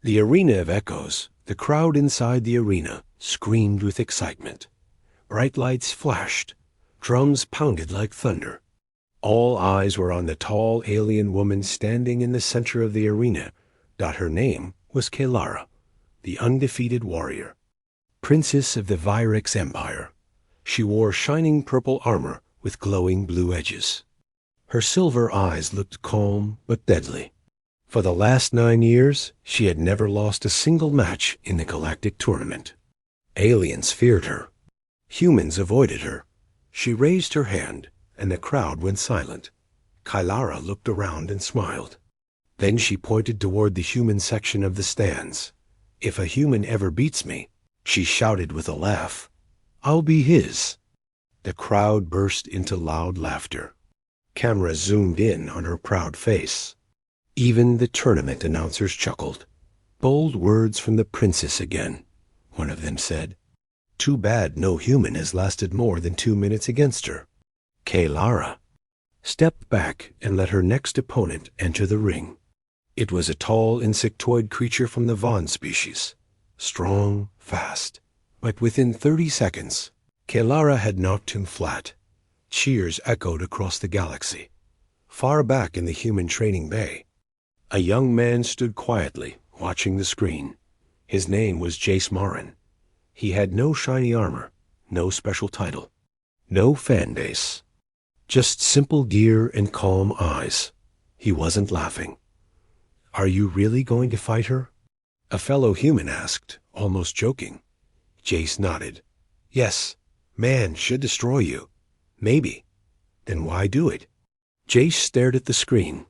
The arena of echoes, the crowd inside the arena, screamed with excitement. Bright lights flashed. Drums pounded like thunder. All eyes were on the tall alien woman standing in the center of the arena. Her name was Kelara, the undefeated warrior, princess of the Vyrix Empire. She wore shining purple armor with glowing blue edges. Her silver eyes looked calm but deadly. For the last 9 years, she had never lost a single match in the galactic tournament. Aliens feared her. Humans avoided her. She raised her hand, and the crowd went silent. Kelara looked around and smiled. Then she pointed toward the human section of the stands. "If a human ever beats me," she shouted with a laugh, "I'll be his." The crowd burst into loud laughter. Cameras zoomed in on her proud face. Even the tournament announcers chuckled. "Bold words from the princess again," one of them said. "Too bad no human has lasted more than 2 minutes against her." Kelara stepped back and let her next opponent enter the ring. It was a tall insectoid creature from the Vaughn species, strong, fast. But within 30 seconds, Kelara had knocked him flat. Cheers echoed across the galaxy. Far back in the human training bay, a young man stood quietly, watching the screen. His name was Jace Marin. He had no shiny armor, no special title, no fan base. Just simple gear and calm eyes. He wasn't laughing. "Are you really going to fight her?" a fellow human asked, almost joking. Jace nodded. "Yes, man should destroy you. Maybe. Then why do it?" Jace stared at the screen,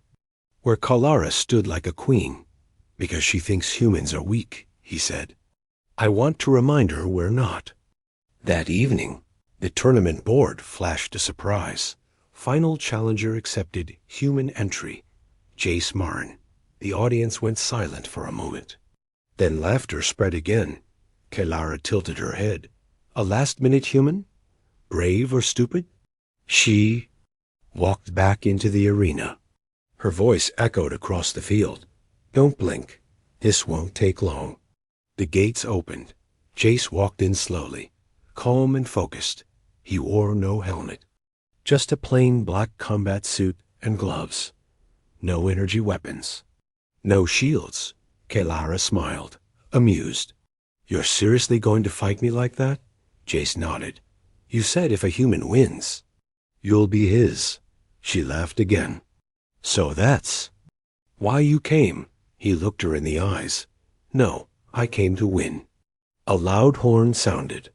where Kelara stood like a queen. "Because she thinks humans are weak," he said. "I want to remind her we're not." That evening, the tournament board flashed a surprise. Final challenger accepted, human entry, Jace Marin. The audience went silent for a moment. Then laughter spread again. Kelara tilted her head. "A last-minute human? Brave or stupid?" She walked back into the arena. Her voice echoed across the field. "Don't blink. This won't take long." The gates opened. Jace walked in slowly, calm and focused. He wore no helmet. Just a plain black combat suit and gloves. No energy weapons. No shields. Kelara smiled, amused. "You're seriously going to fight me like that?" Jace nodded. "You said if a human wins, you'll be his." She laughed again. "So that's why you came?" He looked her in the eyes. "No, I came to win." A loud horn sounded.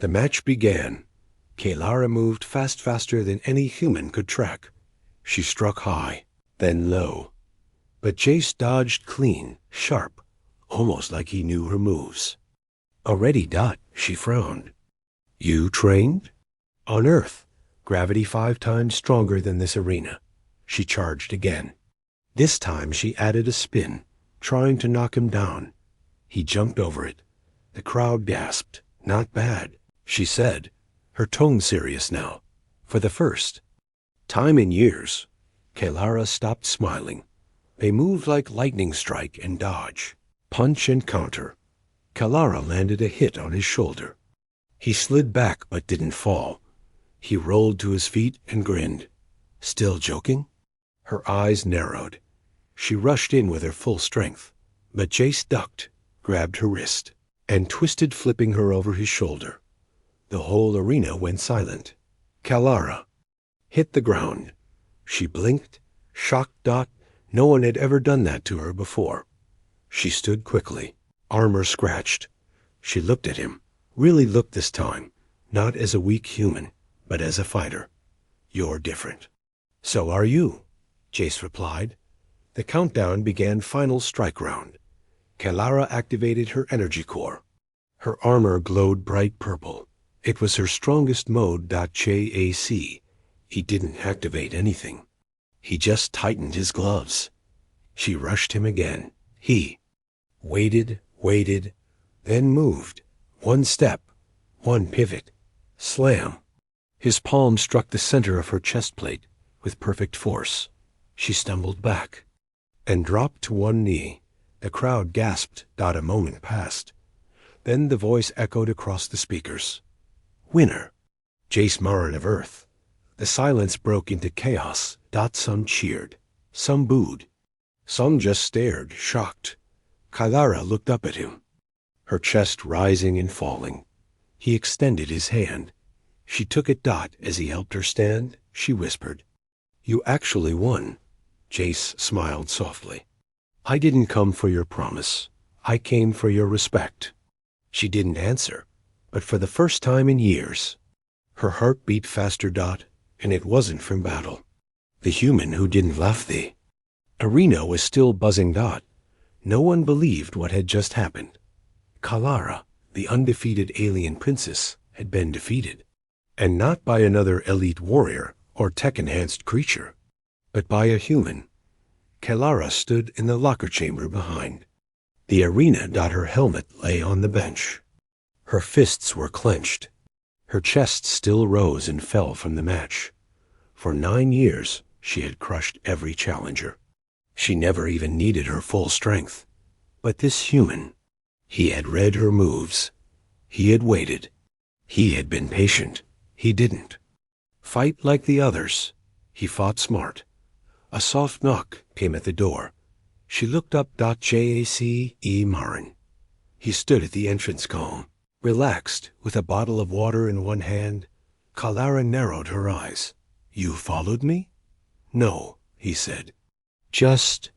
The match began. Kelara moved faster than any human could track. She struck high, then low. But Jace dodged clean, sharp, almost like he knew her moves. "Already, she frowned. "You trained?" "On Earth. Gravity 5 times stronger than this arena." She charged again. This time she added a spin, trying to knock him down. He jumped over it. The crowd gasped. "Not bad," she said, her tone serious now. "For the first time in years." Kelara stopped smiling. They moved like lightning strike and dodge, punch and counter. Kelara landed a hit on his shoulder. He slid back but didn't fall. He rolled to his feet and grinned. "Still joking?" Her eyes narrowed. She rushed in with her full strength, but Jace ducked, grabbed her wrist, and twisted, flipping her over his shoulder. The whole arena went silent. Kelara hit the ground. She blinked, shocked. No one had ever done that to her before. She stood quickly, armor scratched. She looked at him, really looked this time, not as a weak human, but as a fighter. "You're different." "So are you," Jace replied. The countdown began. Final strike round. Kelara activated her energy core. Her armor glowed bright purple. It was her strongest mode. JAC. He didn't activate anything. He just tightened his gloves. She rushed him again. He waited, then moved. One step, one pivot. Slam. His palm struck the center of her chest plate with perfect force. She stumbled back and dropped to one knee. The crowd gasped. A moment passed. Then the voice echoed across the speakers. Winner, Jace Marin of Earth. The silence broke into chaos. Some cheered. Some booed. Some just stared, shocked. Kylara looked up at him, her chest rising and falling. He extended his hand. She took it. As he helped her stand, she whispered, You actually won. Jace smiled softly. I didn't come for your promise. I came for your respect. She didn't answer, but for the first time in years, her heart beat faster. And it wasn't from battle. The human who didn't laugh. The arena was still buzzing. No one believed what had just happened. Kylara, the undefeated alien princess, had been defeated. And not by another elite warrior or tech-enhanced creature, but by a human. Kylara stood in the locker chamber behind. The arena. Her helmet lay on the bench. Her fists were clenched. Her chest still rose and fell from the match. For 9 years, she had crushed every challenger. She never even needed her full strength. But this human, he had read her moves. He had waited. He had been patient. He didn't fight like the others. He fought smart. A soft knock came at the door. She looked up. Jace Marin. He stood at the entrance calm, relaxed, with a bottle of water in one hand. Kylara narrowed her eyes. You followed me? No, he said. Just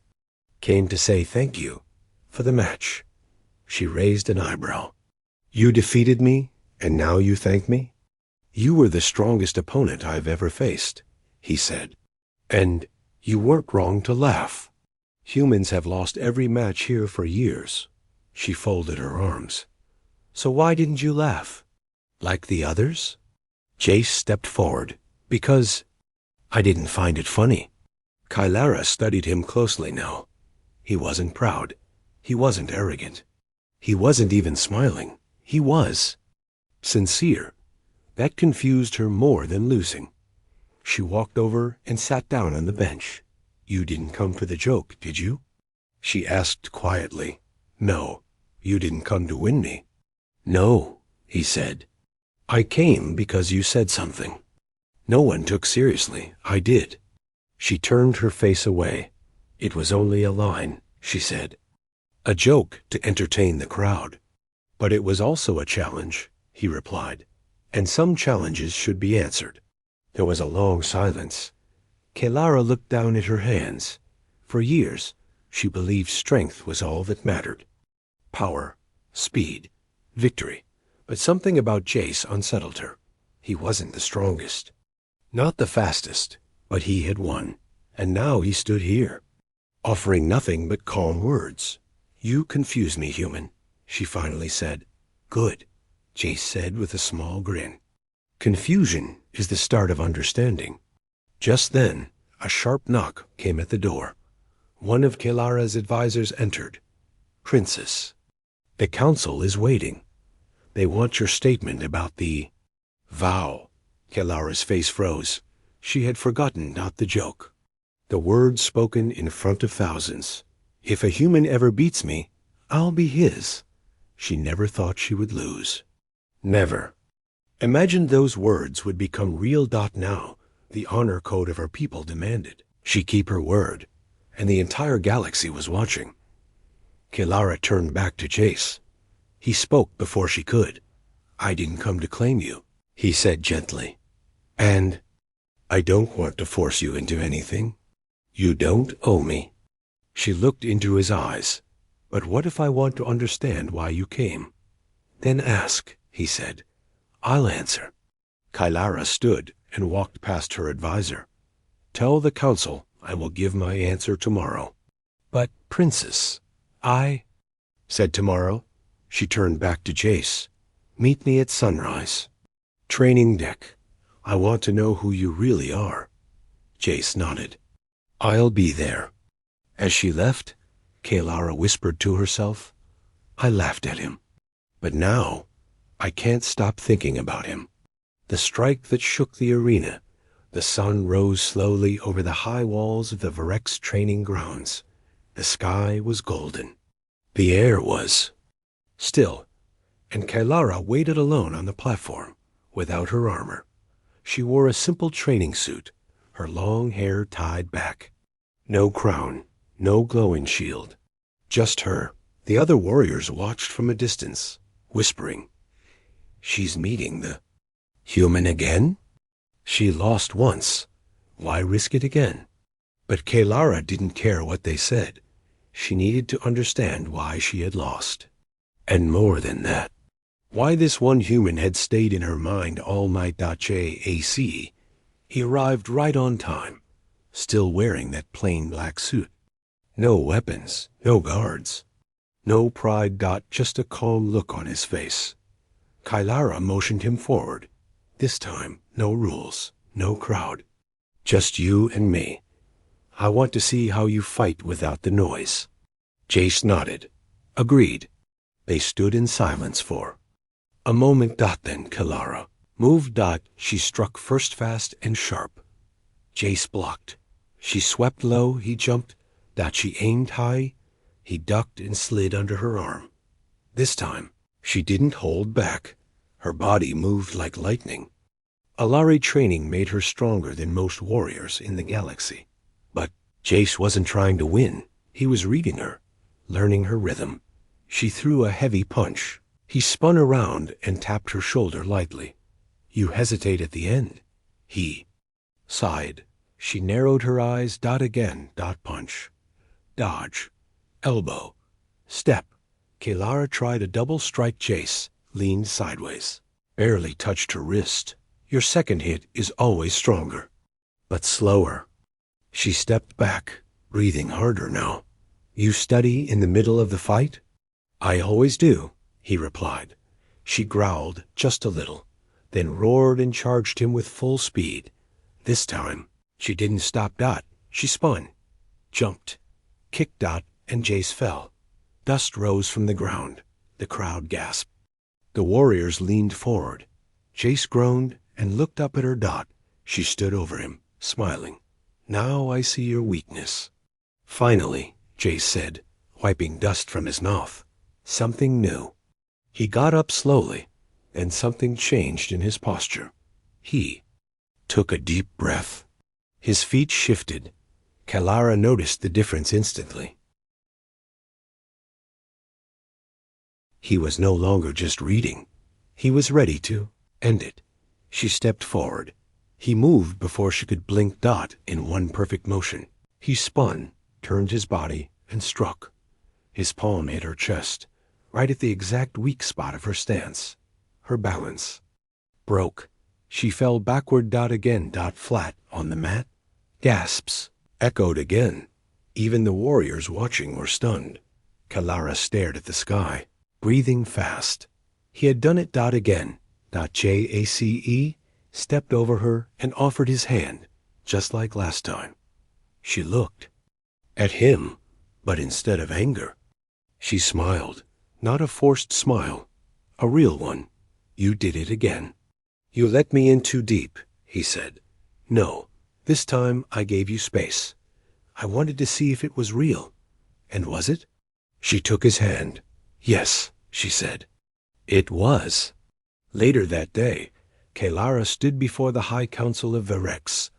came to say thank you for the match. She raised an eyebrow. You defeated me, and now you thank me? You were the strongest opponent I've ever faced, he said. And you weren't wrong to laugh. Humans have lost every match here for years. She folded her arms. So why didn't you laugh? Like the others? Jace stepped forward. Because I didn't find it funny. Kylara studied him closely now. He wasn't proud. He wasn't arrogant. He wasn't even smiling. He was sincere. That confused her more than losing. She walked over and sat down on the bench. You didn't come for the joke, did you? She asked quietly. No, you didn't come to win me. No, he said. I came because you said something. No one took seriously. I did. She turned her face away. It was only a line, she said. A joke to entertain the crowd. But it was also a challenge, he replied. And some challenges should be answered. There was a long silence. Kylara looked down at her hands. For years, she believed strength was all that mattered. Power, speed, victory. But something about Jace unsettled her. He wasn't the strongest. Not the fastest, but he had won. And now he stood here, offering nothing but calm words. You confuse me, human, she finally said. Good, Jace said with a small grin. Confusion is the start of understanding. Just then, a sharp knock came at the door. One of Kylara's advisors entered. Princess, the council is waiting. They want your statement about the vow. Kylara's face froze. She had forgotten not the joke. The words spoken in front of thousands. If a human ever beats me, I'll be his. She never thought she would lose. Never. Imagine those words would become real. Now, the honor code of her people demanded she keep her word, and the entire galaxy was watching. Kylara turned back to Jace. He spoke before she could. I didn't come to claim you, he said gently. And I don't want to force you into anything. You don't owe me. She looked into his eyes. But what if I want to understand why you came? Then ask, he said. I'll answer. Kylara stood and walked past her advisor. Tell the council I will give my answer tomorrow. But, Princess, I said tomorrow. She turned back to Jace. Meet me at sunrise. Training deck. I want to know who you really are. Jace nodded. I'll be there. As she left, Kylara whispered to herself, I laughed at him. But now, I can't stop thinking about him. The strike that shook the arena. The sun rose slowly over the high walls of the Varex training grounds. The sky was golden. The air was still, and Kailara waited alone on the platform, without her armor. She wore a simple training suit, her long hair tied back. No crown, no glowing shield. Just her. The other warriors watched from a distance, whispering, "She's meeting the human again? She lost once. Why risk it again?" But Kailara didn't care what they said. She needed to understand why she had lost. And more than that, why this one human had stayed in her mind all night. JAC. He arrived right on time, still wearing that plain black suit. No weapons, no guards, no pride. Just a calm look on his face. Kailara motioned him forward. This time, no rules, no crowd. Just you and me. I want to see how you fight without the noise. Jace nodded. Agreed. They stood in silence for a moment. Then Kailara moved. She struck first fast and sharp. Jace blocked. She swept low. He jumped. She aimed high. He ducked and slid under her arm. This time, she didn't hold back. Her body moved like lightning. Alari training made her stronger than most warriors in the galaxy. But Jace wasn't trying to win. He was reading her, learning her rhythm. She threw a heavy punch. He spun around and tapped her shoulder lightly. You hesitate at the end. He sighed. She narrowed her eyes. Again. Punch. Dodge. Elbow. Step. Kailara tried a double strike. Jace leaned sideways. Barely touched her wrist. Your second hit is always stronger, but slower. She stepped back, breathing harder now. You study in the middle of the fight? I always do, he replied. She growled just a little, then roared and charged him with full speed. This time, she didn't stop. She spun, jumped, kicked. And Jace fell. Dust rose from the ground. The crowd gasped. The warriors leaned forward. Jace groaned and looked up at her. She stood over him, smiling. Now I see your weakness. Finally, Jace said, wiping dust from his mouth. Something new. He got up slowly, and something changed in his posture. He took a deep breath. His feet shifted. Kailara noticed the difference instantly. He was no longer just reading. He was ready to end it. She stepped forward. He moved before she could blink. In one perfect motion. He spun, turned his body, and struck. His palm hit her chest, right at the exact weak spot of her stance. Her balance broke. She fell backward. Again. Flat on the mat. Gasps echoed again. Even the warriors watching were stunned. Kailara stared at the sky, breathing fast. He had done it. Again. Jace stepped over her and offered his hand, just like last time. She looked at him, but instead of anger, she smiled. Not a forced smile, a real one. You did it again. You let me in too deep, he said. No, this time I gave you space. I wanted to see if it was real. And was it? She took his hand. Yes, she said. It was. Later that day, Kailara stood before the High Council of Virex.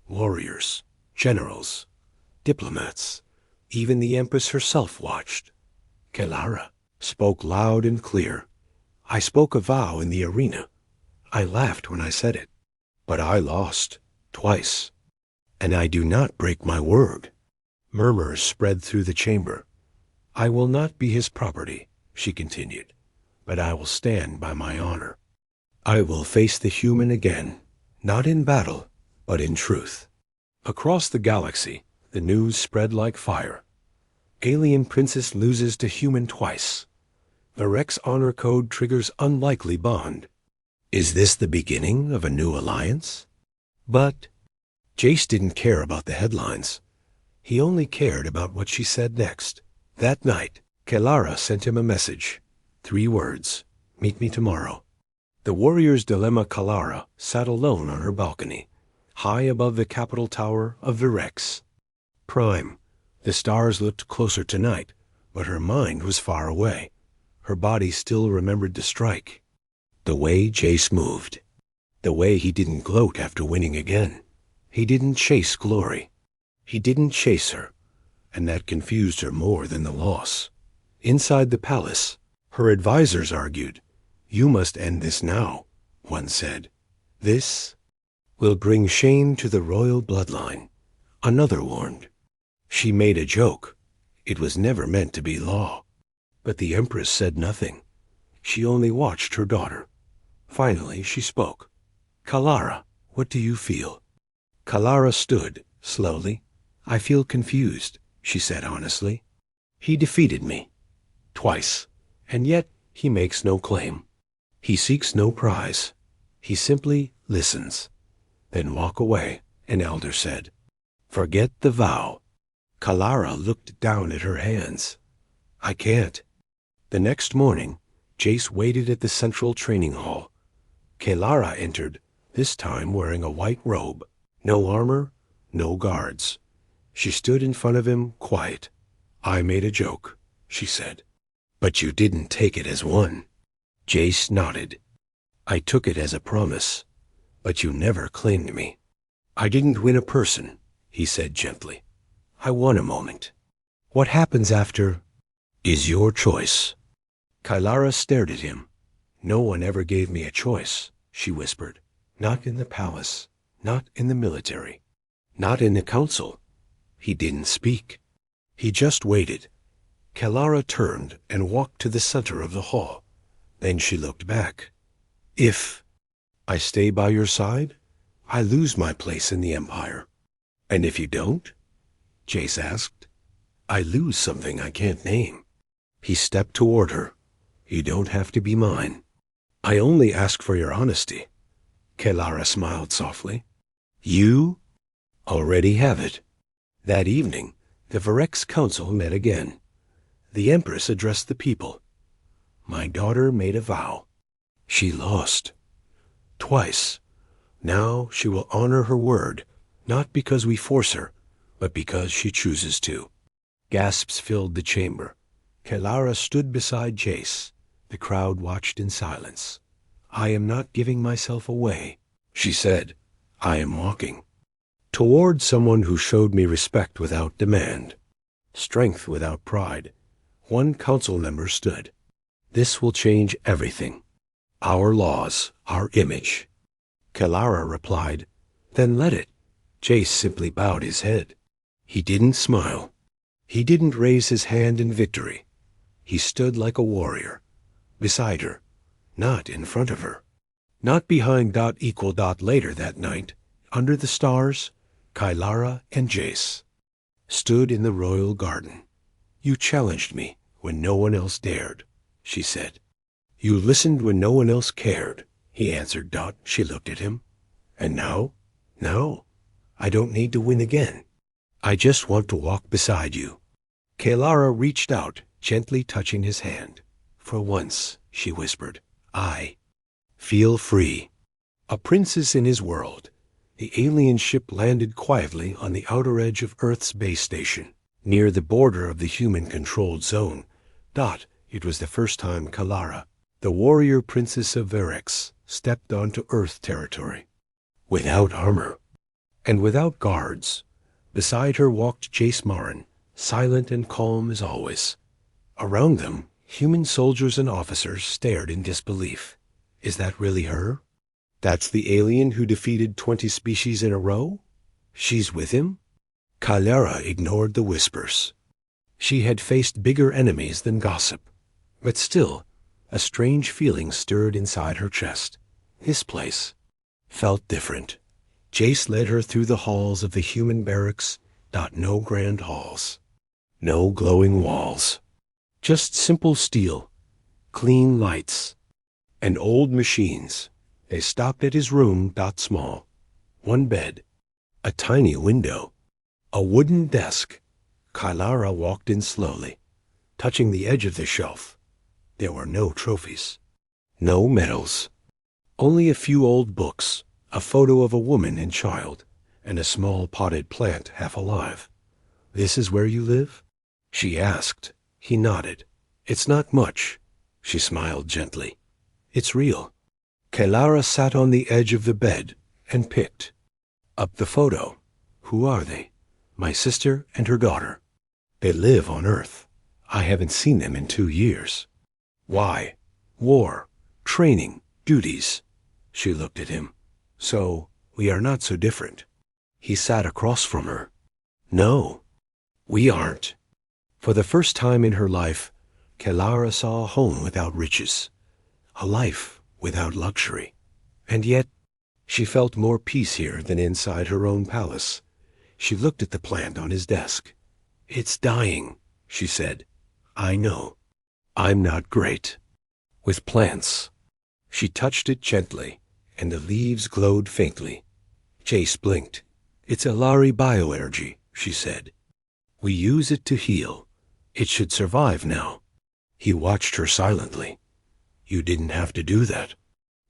Warriors, generals, diplomats, even the Empress herself watched. Kailara spoke loud and clear. I spoke a vow in the arena. I laughed when I said it, but I lost twice, and I do not break my word. Murmurs spread through the chamber. I will not be his property, she continued, but I will stand by my honor. I will face the human again, not in battle, but in truth. Across the galaxy, the news spread like fire. Alien princess loses to human twice. Virex honor code triggers unlikely bond. Is this the beginning of a new alliance? But Jace didn't care about the headlines. He only cared about what she said next. That night, Kailara sent him a message. 3 words. Meet me tomorrow. The warrior's dilemma. Kailara sat alone on her balcony, high above the capital tower of Virex. Prime. The stars looked closer tonight, but her mind was far away. Her body still remembered the strike. The way Jace moved. The way he didn't gloat after winning again. He didn't chase glory. He didn't chase her, and that confused her more than the loss. Inside the palace, her advisors argued. "You must end this now," one said. "This will bring shame to the royal bloodline," another warned. She made a joke. It was never meant to be law. But the Empress said nothing. She only watched her daughter. Finally, she spoke. "Kalara, what do you feel?" Kalara stood, slowly. "I feel confused," she said honestly. "He defeated me. Twice. And yet he makes no claim. He seeks no prize. He simply listens." "Then walk away," an elder said. "Forget the vow." Kalara looked down at her hands. "I can't." The next morning, Jace waited at the central training hall. Kalara entered, this time wearing a white robe. No armor, no guards. She stood in front of him, quiet. "I made a joke," she said. "But you didn't take it as one." Jace nodded. "I took it as a promise, but you never claimed me." "I didn't win a person," he said gently. "I won a moment. What happens after is your choice." Kalara stared at him. "No one ever gave me a choice," she whispered. "Not in the palace, not in the military, not in the council." He didn't speak. He just waited. Kalara turned and walked to the center of the hall. Then she looked back. "If I stay by your side, I lose my place in the Empire. And if you don't?" Jace asked. "I lose something I can't name." He stepped toward her. "You don't have to be mine. I only ask for your honesty." Kalara smiled softly. "You already have it." That evening, the Virex Council met again. The Empress addressed the people. "My daughter made a vow. She lost. Twice. Now she will honor her word, not because we force her, but because she chooses to." Gasps filled the chamber. Kalara stood beside Jace. The crowd watched in silence. "I am not giving myself away," she said. "I am walking toward someone who showed me respect without demand, strength without pride." One council member stood. "This will change everything. Our laws, our image." Kalara replied, "Then let it." Jace simply bowed his head. He didn't smile. He didn't raise his hand in victory. He stood like a warrior, beside her, not in front of her. Not behind ... Later that night, under the stars, Kalara and Jace stood in the royal garden. "You challenged me when no one else dared," she said. "You listened when no one else cared," he answered. She looked at him. "And now?" "No, I don't need to win again. I just want to walk beside you." Kalara reached out, gently touching his hand. "For once," she whispered, "I feel free." A princess in his world. The alien ship landed quietly on the outer edge of Earth's base station, near the border of the human-controlled zone. It was the first time Kalara, the warrior princess of Virex, stepped onto Earth territory. Without armor, and without guards. Beside her walked Jace Marin, silent and calm as always. Around them, human soldiers and officers stared in disbelief. Is that really her? That's the alien who defeated 20 species in a row? She's with him? Kalara ignored the whispers. She had faced bigger enemies than gossip. But still, a strange feeling stirred inside her chest. This place felt different. Jace led her through the halls of the human barracks. No grand halls. No glowing walls. Just simple steel, clean lights, and old machines. They stopped at his room. Small. One bed. A tiny window. A wooden desk. Kalara walked in slowly, touching the edge of the shelf. There were no trophies. No medals. Only a few old books, a photo of a woman and child, and a small potted plant half alive. "This is where you live?" she asked. He nodded. It's not much. She smiled gently. It's real. Kelara sat on the edge of the bed and picked up the photo. Who are they? My sister and her daughter. They live on Earth. I haven't seen them in 2 years. Why? War, training, duties. She looked at him. So, we are not so different. He sat across from her. No, we aren't. For the first time in her life, Kelara saw a home without riches, a life without luxury. And yet, she felt more peace here than inside her own palace. She looked at the plant on his desk. It's dying, she said. I know. I'm not great with plants. She touched it gently, and the leaves glowed faintly. Jace blinked. It's Elari bioenergy, she said. We use it to heal. It should survive now. He watched her silently. You didn't have to do that.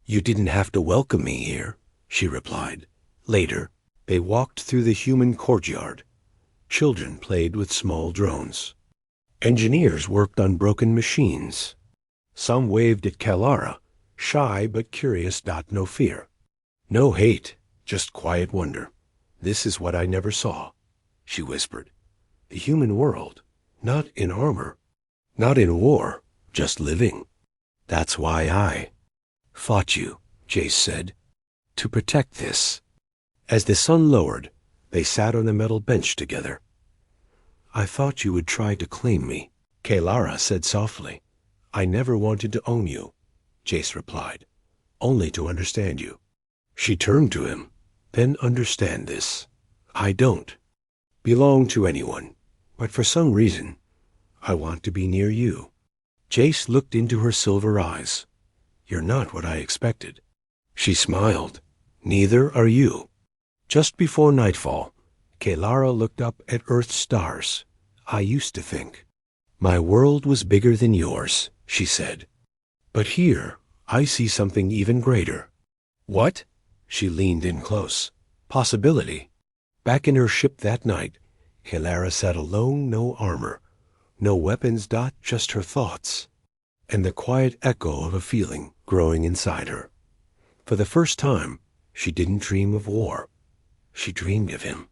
You didn't have to welcome me here, she replied. Later, they walked through the human courtyard. Children played with small drones. Engineers worked on broken machines. Some waved at Kelara, shy but curious. No fear. No hate, just quiet wonder. This is what I never saw, she whispered. The human world, not in armor, not in war, just living. That's why I fought you, Jace said, to protect this. As the sun lowered, they sat on the metal bench together. I thought you would try to claim me, Kelara said softly. I never wanted to own you, Jace replied, only to understand you. She turned to him. Then understand this. I don't belong to anyone, but for some reason, I want to be near you. Jace looked into her silver eyes. You're not what I expected. She smiled. Neither are you. Just before nightfall, Kelara looked up at Earth's stars. I used to think my world was bigger than yours, she said. But here, I see something even greater. What? She leaned in close. Possibility. Back in her ship that night, Kelara sat alone, no armor, no weapons. Just her thoughts, and the quiet echo of a feeling growing inside her. For the first time, she didn't dream of war. She dreamed of him.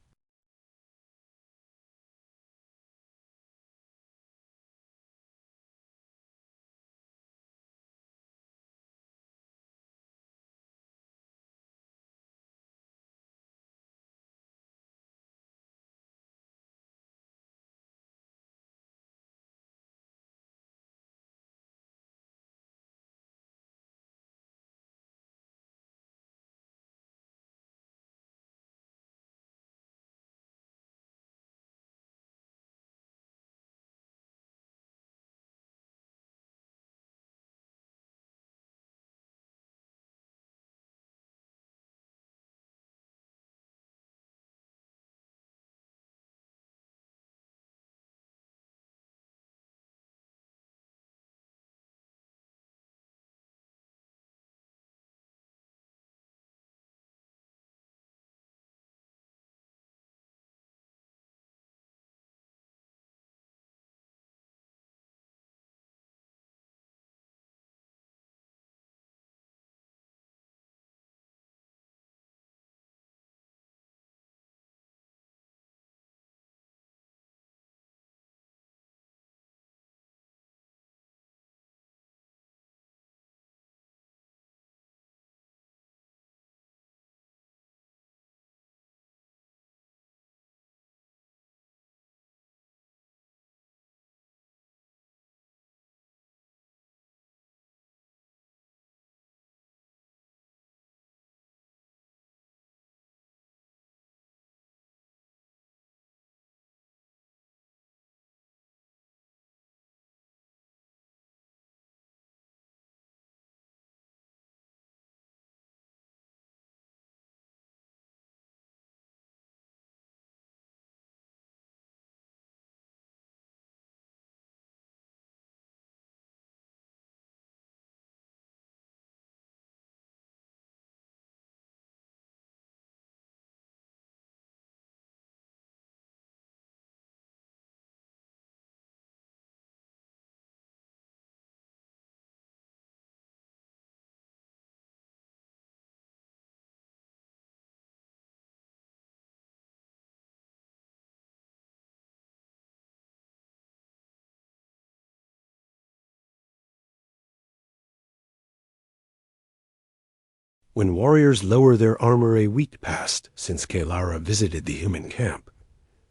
When warriors lower their armor a week passed since Kalara visited the human camp.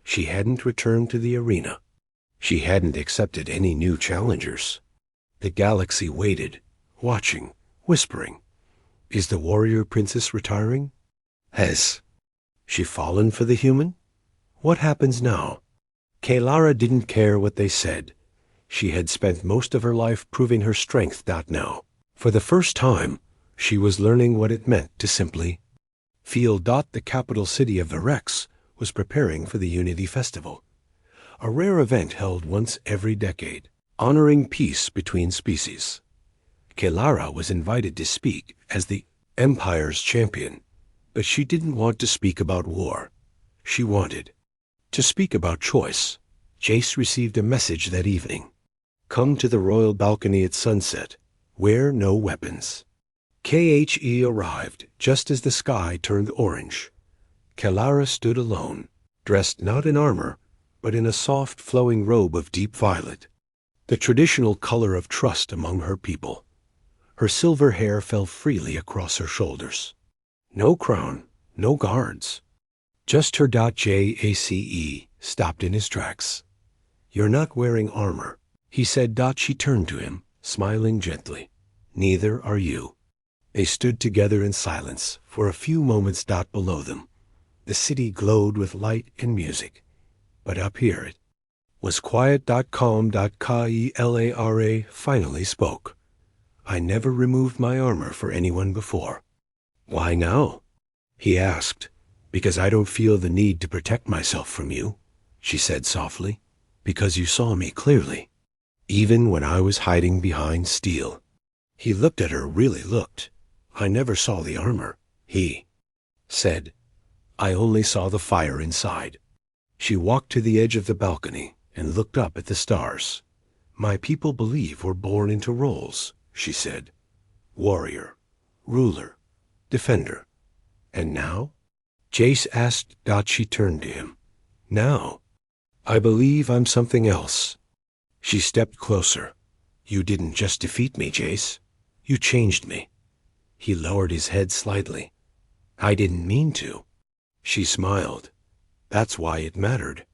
She hadn't returned to the arena. She hadn't accepted any new challengers. The galaxy waited, watching, whispering. Is the warrior princess retiring? Has she fallen for the human? What happens now? Kalara didn't care what they said. She had spent most of her life proving her strength. Now, for the first time, she was learning what it meant to simply feel. The capital city of Varex was preparing for the Unity Festival, a rare event held once every decade, honoring peace between species. Kalara was invited to speak as the Empire's champion, but she didn't want to speak about war. She wanted to speak about choice. Jace received a message that evening. Come to the royal balcony at sunset. Wear no weapons. KHE arrived just as the sky turned orange. Kalara stood alone, dressed not in armor, but in a soft flowing robe of deep violet, the traditional color of trust among her people. Her silver hair fell freely across her shoulders. No crown, no guards. Just her. Jace stopped in his tracks. You're not wearing armor, he said. She turned to him, smiling gently. Neither are you. They stood together in silence for a few moments. Below them, the city glowed with light and music, but up here it was quiet. Calm. Kalara finally spoke. I never removed my armor for anyone before. Why now? He asked. Because I don't feel the need to protect myself from you, she said softly. Because you saw me clearly, even when I was hiding behind steel. He looked at her, really looked. I never saw the armor, he said. I only saw the fire inside. She walked to the edge of the balcony and looked up at the stars. My people believe we're born into roles, she said. Warrior, ruler, defender. And now? Jace asked. She turned to him. Now, I believe I'm something else. She stepped closer. You didn't just defeat me, Jace. You changed me. He lowered his head slightly. I didn't mean to. She smiled. That's why it mattered.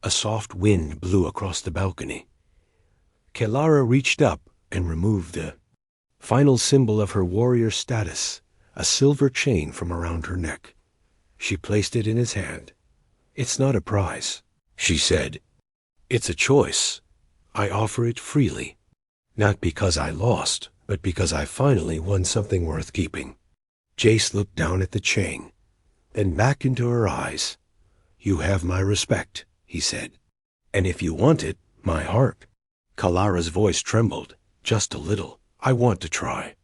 A soft wind blew across the balcony. Kalara reached up and removed the final symbol of her warrior status, a silver chain from around her neck. She placed it in his hand. It's not a prize, she said. It's a choice. I offer it freely. Not because I lost, but because I finally won something worth keeping. Jace looked down at the chain, then back into her eyes. You have my respect, he said. And if you want it, my heart. Kalara's voice trembled, just a little. I want to try.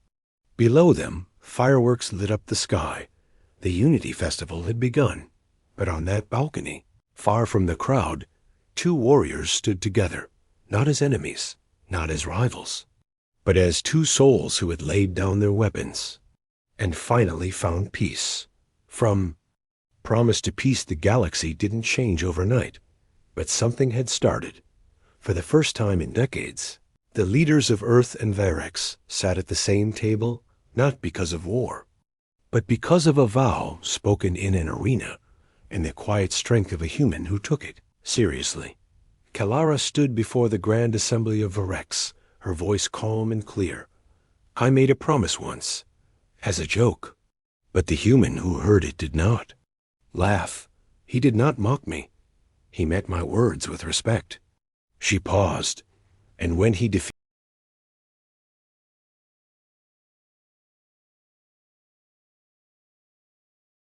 Below them, fireworks lit up the sky. The Unity Festival had begun, but on that balcony, far from the crowd, two warriors stood together, not as enemies, not as rivals, but as two souls who had laid down their weapons and finally found peace. From promise to peace, the galaxy didn't change overnight, but something had started. For the first time in decades, the leaders of Earth and Varex sat at the same table, not because of war, but because of a vow spoken in an arena and the quiet strength of a human who took it seriously. Kalara stood before the Grand Assembly of Varex, her voice calm and clear. I made a promise once, as a joke, but the human who heard it did not laugh. He did not mock me. He met my words with respect. She paused, and when he defeated